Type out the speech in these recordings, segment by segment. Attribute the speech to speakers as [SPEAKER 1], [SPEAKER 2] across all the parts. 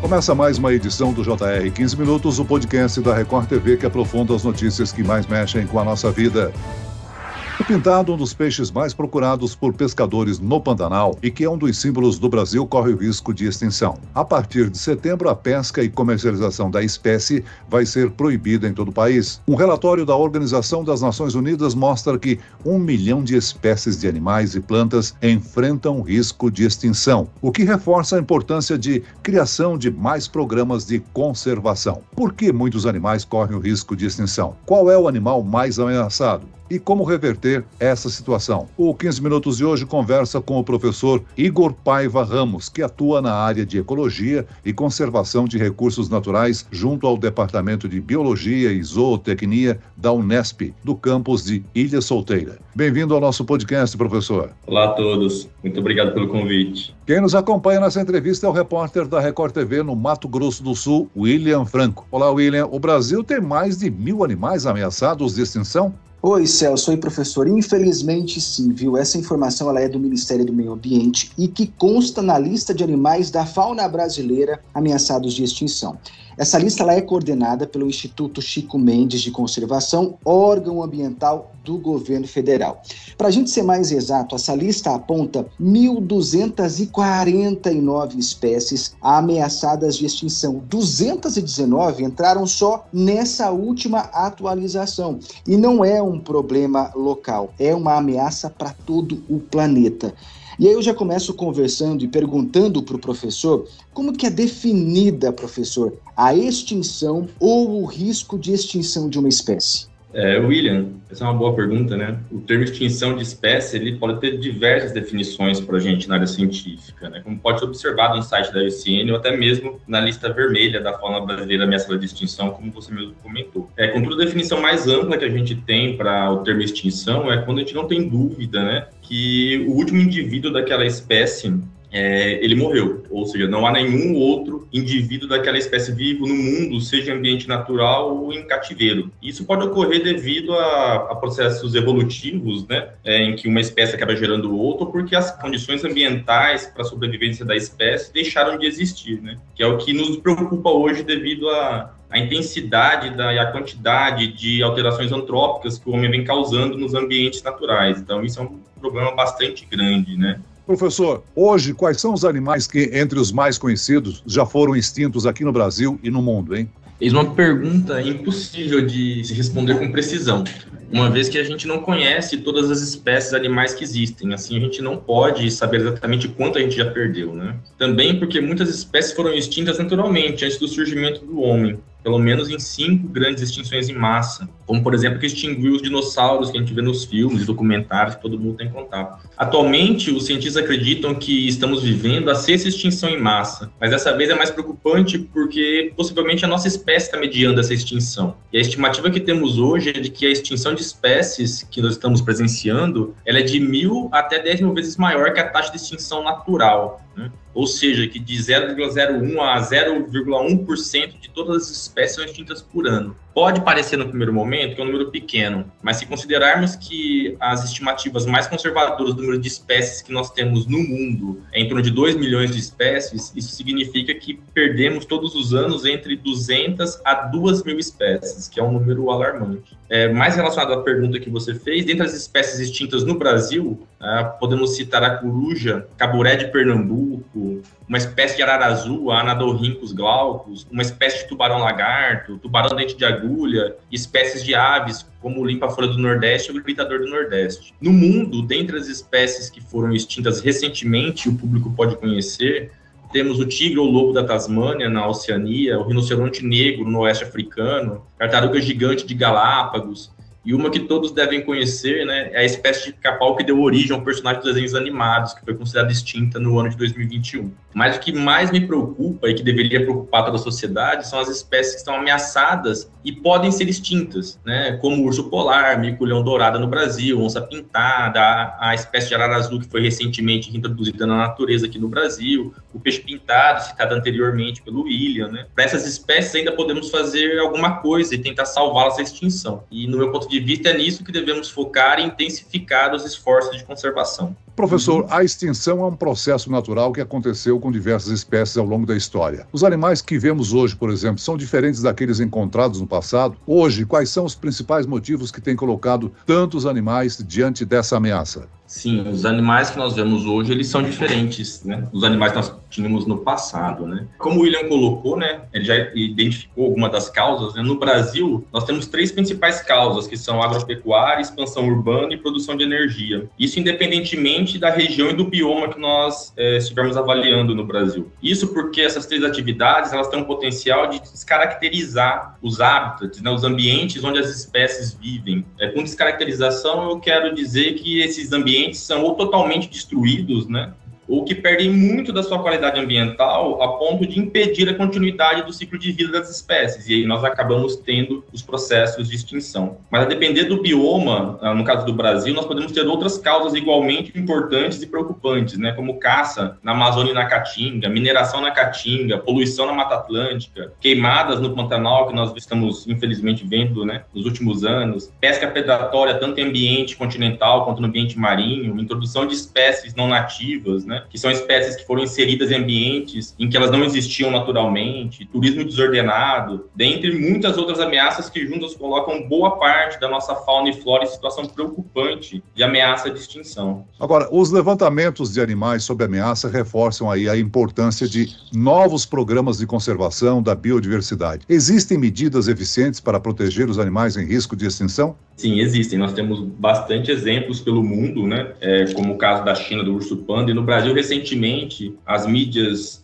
[SPEAKER 1] Começa mais uma edição do JR 15 Minutos, o podcast da Record TV que aprofunda as notícias que mais mexem com a nossa vida. O pintado, um dos peixes mais procurados por pescadores no Pantanal e que é um dos símbolos do Brasil, corre o risco de extinção. A partir de setembro, a pesca e comercialização da espécie vai ser proibida em todo o país. Um relatório da Organização das Nações Unidas mostra que 1 milhão de espécies de animais e plantas enfrentam risco de extinção, o que reforça a importância de criação de mais programas de conservação. Por que muitos animais correm o risco de extinção? Qual é o animal mais ameaçado? E como reverter essa situação? O 15 Minutos de hoje conversa com o professor Igor Paiva Ramos, que atua na área de Ecologia e Conservação de Recursos Naturais junto ao Departamento de Biologia e Zootecnia da Unesp, do campus de Ilha Solteira. Bem-vindo ao nosso podcast, professor.
[SPEAKER 2] Olá a todos, muito obrigado pelo convite.
[SPEAKER 1] Quem nos acompanha nessa entrevista é o repórter da Record TV no Mato Grosso do Sul, William Franco. Olá, William. O Brasil tem mais de 1.000 animais ameaçados de extinção?
[SPEAKER 3] Oi, Celso. Oi, professor. Infelizmente, sim, viu? Essa informação ela é do Ministério do Meio Ambiente e que consta na lista de animais da fauna brasileira ameaçados de extinção. Essa lista ela é coordenada pelo Instituto Chico Mendes de Conservação, órgão ambiental do governo federal. Para a gente ser mais exato, essa lista aponta 1.249 espécies ameaçadas de extinção. 219 entraram só nessa última atualização. E não é um problema local, é uma ameaça para todo o planeta. E aí eu já começo conversando e perguntando para o professor como que é definida, professor, a extinção ou o risco de extinção de uma espécie.
[SPEAKER 2] William, essa é uma boa pergunta, né? O termo extinção de espécie, ele pode ter diversas definições para a gente na área científica, né? Como pode ser observado no site da IUCN ou até mesmo na lista vermelha da fauna brasileira ameaçada de extinção, como você mesmo comentou. Contudo, a definição mais ampla que a gente tem para o termo extinção é quando a gente não tem dúvida, né, que o último indivíduo daquela espécie ele morreu, ou seja, não há nenhum outro indivíduo daquela espécie vivo no mundo, seja em ambiente natural ou em cativeiro. Isso pode ocorrer devido a processos evolutivos, né, em que uma espécie acaba gerando outra, ou porque as condições ambientais para a sobrevivência da espécie deixaram de existir, né, que é o que nos preocupa hoje devido a intensidade e a quantidade de alterações antrópicas que o homem vem causando nos ambientes naturais. Então, isso é um problema bastante grande, né?
[SPEAKER 1] Professor, hoje, quais são os animais que, entre os mais conhecidos, já foram extintos aqui no Brasil e no mundo, hein?
[SPEAKER 2] Eis uma pergunta impossível de se responder com precisão, uma vez que a gente não conhece todas as espécies animais que existem. Assim, a gente não pode saber exatamente quanto a gente já perdeu, né? Também porque muitas espécies foram extintas naturalmente, antes do surgimento do homem. Pelo menos em 5 grandes extinções em massa, como, por exemplo, que extinguiu os dinossauros que a gente vê nos filmes e documentários que todo mundo tem contato. Atualmente, os cientistas acreditam que estamos vivendo a 6ª extinção em massa, mas dessa vez é mais preocupante porque possivelmente a nossa espécie está mediando essa extinção. E a estimativa que temos hoje é de que a extinção de espécies que nós estamos presenciando, ela é de 1.000 até 10.000 vezes maior que a taxa de extinção natural, né? Ou seja, que de 0,01 a 0,1% de todas as espécies são extintas por ano. Pode parecer no primeiro momento que é um número pequeno, mas se considerarmos que as estimativas mais conservadoras do número de espécies que nós temos no mundo é em torno de 2 milhões de espécies, isso significa que perdemos todos os anos entre 200 a 2.000 espécies, que é um número alarmante. Mais relacionado à pergunta que você fez, dentre as espécies extintas no Brasil, podemos citar a coruja, caburé de Pernambuco, uma espécie de arara azul, a Anadorhynchus glaucus, uma espécie de tubarão-lagarto, tubarão-dente de agulha, espécies de aves, como o limpa-folha do Nordeste e o gritador do Nordeste. No mundo, dentre as espécies que foram extintas recentemente, o público pode conhecer, temos o tigre ou lobo da Tasmânia, na Oceania, o rinoceronte negro, no oeste africano, tartaruga gigante de Galápagos, e uma que todos devem conhecer, né, é a espécie de pica-pau que deu origem a um personagem dos desenhos animados, que foi considerada extinta no ano de 2021. Mas o que mais me preocupa e que deveria preocupar toda a sociedade são as espécies que estão ameaçadas e podem ser extintas, né, como o urso polar, mico-leão-dourada no Brasil, onça-pintada, a espécie de arara azul que foi recentemente reintroduzida na natureza aqui no Brasil, o peixe-pintado, citado anteriormente pelo William, né. Para essas espécies ainda podemos fazer alguma coisa e tentar salvá-las da extinção. E no meu ponto de vista é nisso que devemos focar e intensificar os esforços de conservação.
[SPEAKER 1] Professor, a extinção é um processo natural que aconteceu com diversas espécies ao longo da história. Os animais que vemos hoje, por exemplo, são diferentes daqueles encontrados no passado? Hoje, quais são os principais motivos que têm colocado tantos animais diante dessa ameaça?
[SPEAKER 2] Sim, os animais que nós vemos hoje, eles são diferentes, né? Os animais que nós tínhamos no passado, né? Como o William colocou, né? Ele já identificou alguma das causas, né? No Brasil, nós temos 3 principais causas, que são agropecuária, expansão urbana e produção de energia. Isso independentemente da região e do bioma que nós estivermos avaliando no Brasil. Isso porque essas 3 atividades, elas têm um potencial de descaracterizar os hábitats, né? Os ambientes onde as espécies vivem. Com descaracterização, eu quero dizer que esses ambientes são ou totalmente destruídos, né? Ou que perdem muito da sua qualidade ambiental a ponto de impedir a continuidade do ciclo de vida das espécies. E aí nós acabamos tendo os processos de extinção. Mas a depender do bioma, no caso do Brasil, nós podemos ter outras causas igualmente importantes e preocupantes, né? Como caça na Amazônia e na Caatinga, mineração na Caatinga, poluição na Mata Atlântica, queimadas no Pantanal, que nós estamos infelizmente vendo, né, nos últimos anos, pesca predatória tanto em ambiente continental quanto no ambiente marinho, introdução de espécies não nativas, né? Que são espécies que foram inseridas em ambientes em que elas não existiam naturalmente, turismo desordenado, dentre muitas outras ameaças que juntas colocam boa parte da nossa fauna e flora em situação preocupante de ameaça de extinção.
[SPEAKER 1] Agora, os levantamentos de animais sob ameaça reforçam aí a importância de novos programas de conservação da biodiversidade. Existem medidas eficientes para proteger os animais em risco de extinção?
[SPEAKER 2] Sim, existem. Nós temos bastante exemplos pelo mundo, né? Como o caso da China, do urso panda. E no Brasil, recentemente, as mídias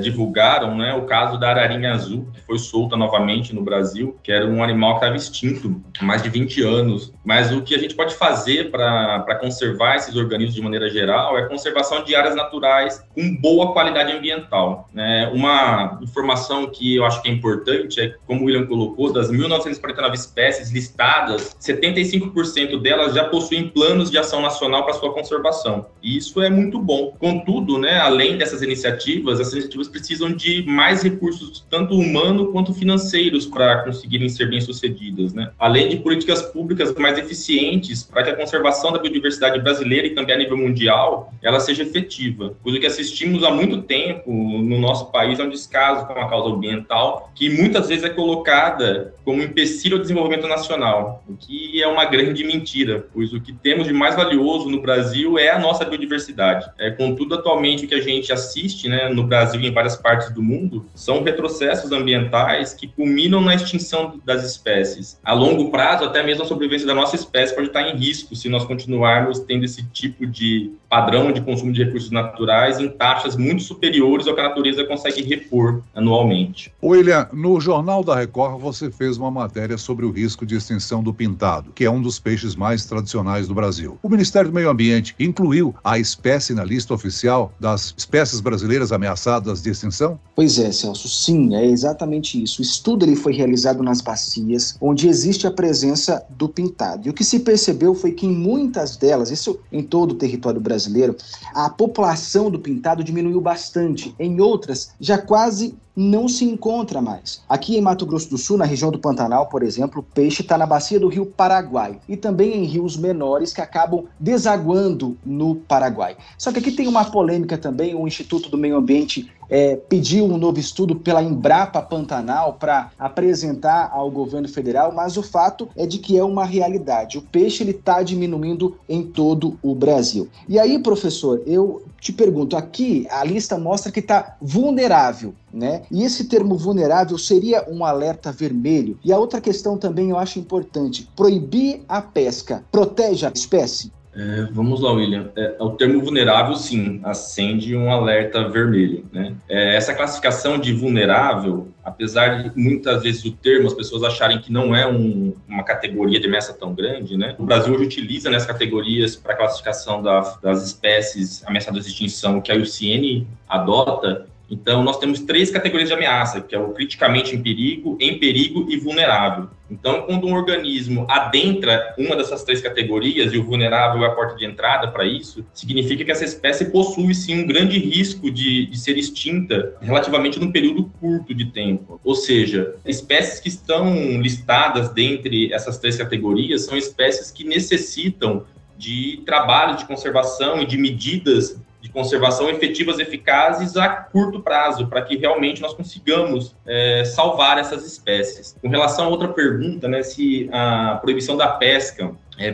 [SPEAKER 2] divulgaram, né, o caso da ararinha azul, que foi solta novamente no Brasil, que era um animal que estava extinto há mais de 20 anos. Mas o que a gente pode fazer para conservar esses organismos de maneira geral é a conservação de áreas naturais com boa qualidade ambiental. Uma informação que eu acho que é importante é, como o William colocou, das 1.949 espécies listadas, 75% delas já possuem planos de ação nacional para sua conservação. E isso é muito bom. Contudo, né, além dessas iniciativas, essas iniciativas precisam de mais recursos, tanto humanos quanto financeiros, para conseguirem ser bem-sucedidas, né? Além de políticas públicas mais eficientes para que a conservação da biodiversidade brasileira e também a nível mundial, ela seja efetiva. Coisa que assistimos há muito tempo no nosso país é um descaso com a causa ambiental, que muitas vezes é colocada como empecilho ao desenvolvimento nacional, o que é uma grande mentira, pois o que temos de mais valioso no Brasil é a nossa biodiversidade. Contudo, atualmente, o que a gente assiste, né, no Brasil e em várias partes do mundo são retrocessos ambientais que culminam na extinção das espécies. A longo prazo, até mesmo a sobrevivência da nossa espécie pode estar em risco se nós continuarmos tendo esse tipo de padrão de consumo de recursos naturais em taxas muito superiores ao que a natureza consegue repor anualmente.
[SPEAKER 1] William, no Jornal da Record você fez uma matéria sobre o risco de extinção do pintado, que é um dos peixes mais tradicionais do Brasil. O Ministério do Meio Ambiente incluiu a espécie na lista oficial das espécies brasileiras ameaçadas de extinção?
[SPEAKER 3] Pois é, Celso, sim, é exatamente isso. O estudo ele foi realizado nas bacias, onde existe a presença do pintado. E o que se percebeu foi que em muitas delas, isso em todo o território brasileiro, a população do pintado diminuiu bastante. Em outras, já quase não se encontra mais. Aqui em Mato Grosso do Sul, na região do Pantanal, por exemplo, o peixe está na bacia do rio Paraguai e também em rios menores que acabam desaguando no Paraguai. Só que aqui tem uma polêmica também. O Instituto do Meio Ambiente pediu um novo estudo pela Embrapa Pantanal para apresentar ao governo federal, mas o fato é de que é uma realidade. O peixe está diminuindo em todo o Brasil. E aí, professor, eu te pergunto, aqui a lista mostra que está vulnerável, né? E esse termo vulnerável seria um alerta vermelho. E a outra questão também eu acho importante, proibir a pesca protege a espécie?
[SPEAKER 2] Vamos lá, William. O termo vulnerável, sim, acende um alerta vermelho, né? Essa classificação de vulnerável, apesar de muitas vezes o termo as pessoas acharem que não é uma categoria de ameaça tão grande, né? O Brasil hoje utiliza nessas categorias para classificação das espécies ameaçadas de extinção que a IUCN adota. Então, nós temos 3 categorias de ameaça, que é o criticamente em perigo e vulnerável. Então, quando um organismo adentra uma dessas 3 categorias, e o vulnerável é a porta de entrada para isso, significa que essa espécie possui, sim, um grande risco de ser extinta relativamente num período curto de tempo. Ou seja, espécies que estão listadas dentre essas 3 categorias são espécies que necessitam de trabalho de conservação e de medidas de conservação efetivas, eficazes a curto prazo, para que realmente nós consigamos salvar essas espécies. Com relação a outra pergunta, né, se a proibição da pesca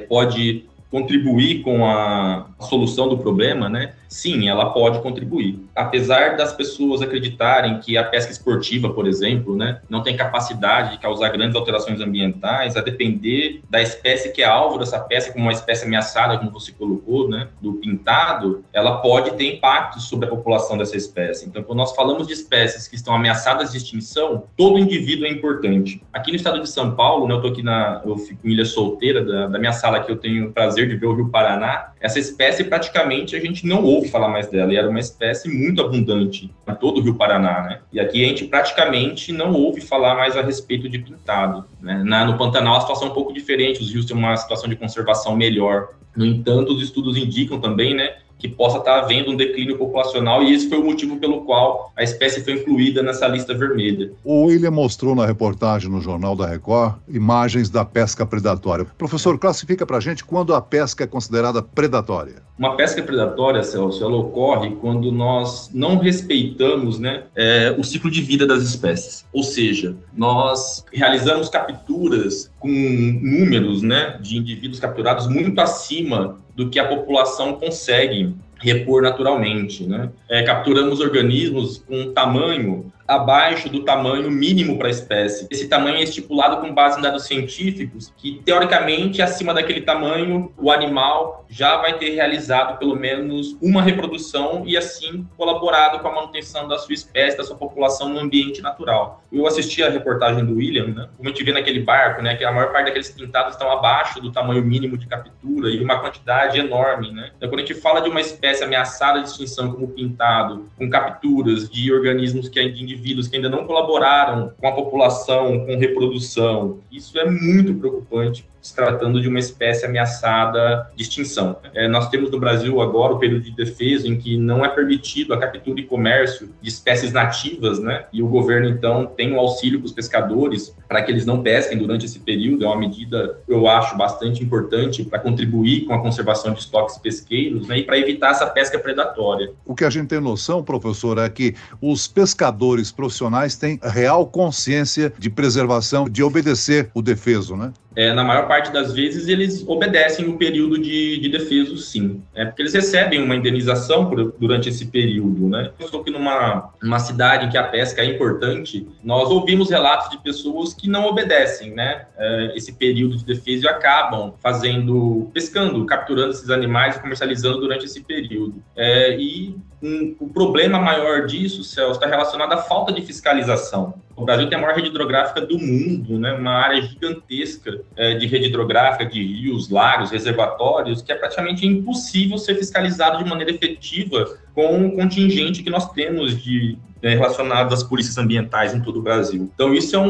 [SPEAKER 2] pode contribuir com a solução do problema, né? Sim, ela pode contribuir. Apesar das pessoas acreditarem que a pesca esportiva, por exemplo, né, não tem capacidade de causar grandes alterações ambientais, a depender da espécie que é alvo dessa pesca, como uma espécie ameaçada, como você colocou, né, do pintado, ela pode ter impactos sobre a população dessa espécie. Então, quando nós falamos de espécies que estão ameaçadas de extinção, todo indivíduo é importante. Aqui no estado de São Paulo, né, eu fico em Ilha Solteira, da minha sala aqui eu tenho o prazer de ver o Rio Paraná, essa espécie praticamente a gente não ouve falar mais dela, e era uma espécie muito abundante em todo o Rio Paraná, né? E aqui a gente praticamente não ouve falar mais a respeito de pintado, né? No Pantanal a situação é um pouco diferente, os rios têm uma situação de conservação melhor. No entanto, os estudos indicam também, né, que possa estar havendo um declínio populacional, e esse foi o motivo pelo qual a espécie foi incluída nessa lista vermelha.
[SPEAKER 1] O William mostrou na reportagem no Jornal da Record imagens da pesca predatória. Professor, classifica para a gente quando a pesca é considerada predatória.
[SPEAKER 2] Uma pesca predatória, Celso, ela ocorre quando nós não respeitamos, né, o ciclo de vida das espécies. Ou seja, nós realizamos capturas com números, né, de indivíduos capturados muito acima do que a população consegue repor naturalmente, né? Capturamos organismos com tamanho abaixo do tamanho mínimo para a espécie. Esse tamanho é estipulado com base em dados científicos que, teoricamente, acima daquele tamanho, o animal já vai ter realizado pelo menos uma reprodução e, assim, colaborado com a manutenção da sua espécie, da sua população no ambiente natural. Eu assisti a reportagem do William, né? Como a gente vê naquele barco, né, que a maior parte daqueles pintados estão abaixo do tamanho mínimo de captura e uma quantidade enorme, né? Então, quando a gente fala de uma espécie ameaçada de extinção como o pintado, com capturas de organismos que indivíduos que ainda não colaboraram com a população, com reprodução, isso é muito preocupante, se tratando de uma espécie ameaçada de extinção. Nós temos no Brasil agora o período de defesa em que não é permitido a captura e comércio de espécies nativas, né? E o governo, então, tem um auxílio para os pescadores para que eles não pesquem durante esse período. É uma medida, eu acho, bastante importante para contribuir com a conservação de estoques pesqueiros, né? E para evitar essa pesca predatória.
[SPEAKER 1] O que a gente tem noção, professor, é que os pescadores profissionais têm real consciência de preservação, de obedecer o defeso, né?
[SPEAKER 2] Na maior parte das vezes, eles obedecem o período de defeso, sim. Porque eles recebem uma indenização durante esse período, né? Eu estou aqui numa cidade em que a pesca é importante, nós ouvimos relatos de pessoas que não obedecem, né, esse período de defesa e acabam pescando, capturando esses animais e comercializando durante esse período. O problema maior disso, Celso, está relacionado à falta de fiscalização. O Brasil tem a maior rede hidrográfica do mundo, né? Uma área gigantesca de rede hidrográfica, de rios, lagos, reservatórios, que é praticamente impossível ser fiscalizado de maneira efetiva com o contingente que nós temos relacionado às polícias ambientais em todo o Brasil. Então, isso é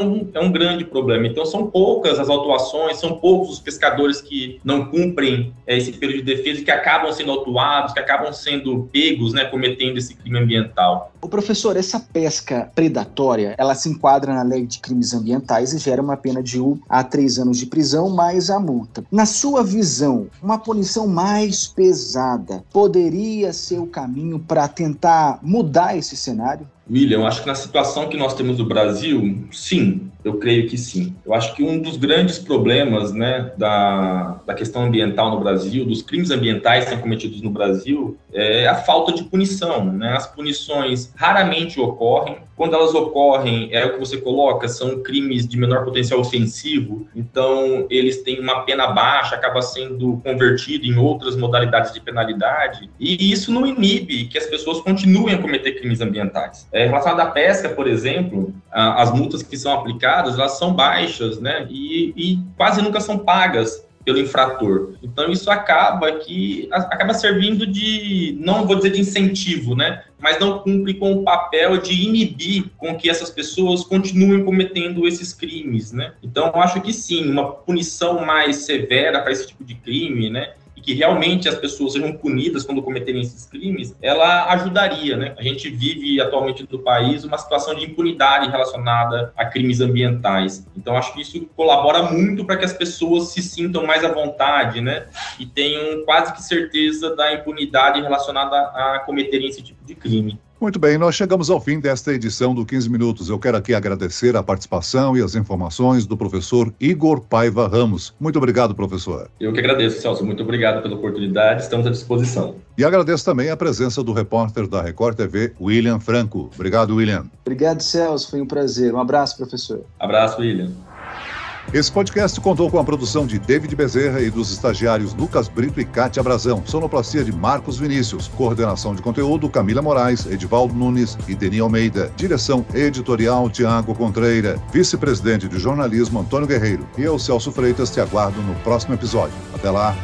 [SPEAKER 2] um grande problema. Então, são poucas as autuações, são poucos os pescadores que não cumprem esse período de defesa, que acabam sendo autuados, que acabam sendo pegos, né, cometendo esse crime ambiental.
[SPEAKER 3] O professor, essa pesca predatória, ela se enquadra na lei de crimes ambientais e gera uma pena de 1 a 3 anos de prisão, mais a multa. Na sua visão, uma punição mais pesada poderia ser o caminho para tentar mudar esse cenário?
[SPEAKER 2] William, eu acho que na situação que nós temos no Brasil, sim, eu creio que sim. Eu acho que um dos grandes problemas, né, da questão ambiental no Brasil, dos crimes ambientais que são cometidos no Brasil, é a falta de punição, né? As punições raramente ocorrem. Quando elas ocorrem, é o que você coloca, são crimes de menor potencial ofensivo, então eles têm uma pena baixa, acaba sendo convertido em outras modalidades de penalidade, e isso não inibe que as pessoas continuem a cometer crimes ambientais. Relacionado à pesca, por exemplo, as multas que são aplicadas, elas são baixas, né? E quase nunca são pagas pelo infrator. Então, isso acaba servindo de, não vou dizer de incentivo, né? Mas não cumpre com o papel de inibir com que essas pessoas continuem cometendo esses crimes, né? Então, eu acho que sim, uma punição mais severa para esse tipo de crime, né? e que realmente as pessoas sejam punidas quando cometerem esses crimes, ela ajudaria, né? A gente vive atualmente no país uma situação de impunidade relacionada a crimes ambientais. Então, acho que isso colabora muito para que as pessoas se sintam mais à vontade, né? E tenham quase que certeza da impunidade relacionada a cometerem esse tipo de crime.
[SPEAKER 1] Muito bem, nós chegamos ao fim desta edição do 15 Minutos. Eu quero aqui agradecer a participação e as informações do professor Igor Paiva Ramos. Muito obrigado, professor.
[SPEAKER 2] Eu que agradeço, Celso. Muito obrigado pela oportunidade. Estamos à disposição.
[SPEAKER 1] E agradeço também a presença do repórter da Record TV, William Franco. Obrigado, William.
[SPEAKER 3] Obrigado, Celso. Foi um prazer. Um abraço, professor.
[SPEAKER 2] Abraço, William.
[SPEAKER 1] Esse podcast contou com a produção de David Bezerra e dos estagiários Lucas Brito e Kátia Brazão, sonoplastia de Marcos Vinícius, coordenação de conteúdo Camila Moraes, Edivaldo Nunes e Deni Almeida, direção editorial Tiago Contreira, vice-presidente de jornalismo Antônio Guerreiro. E eu, Celso Freitas, te aguardo no próximo episódio. Até lá!